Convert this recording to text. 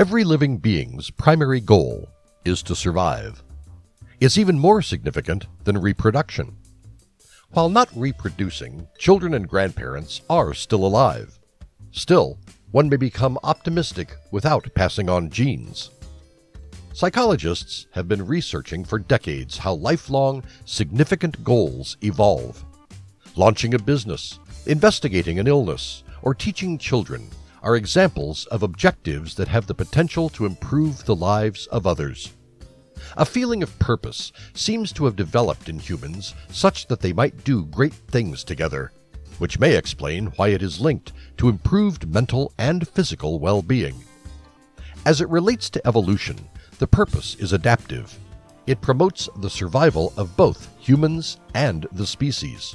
Every living being's primary goal is to survive. It's even more significant than reproduction. While not reproducing, children and grandparents are still alive. Still, one may become optimistic without passing on genes. Psychologists have been researching for decades how lifelong, significant goals evolve. Launching a business, investigating an illness, or teaching children are examples of objectives that have the potential to improve the lives of others. A feeling of purpose seems to have developed in humans such that they might do great things together, which may explain why it is linked to improved mental and physical well-being. As it relates to evolution, the purpose is adaptive. It promotes the survival of both humans and the species.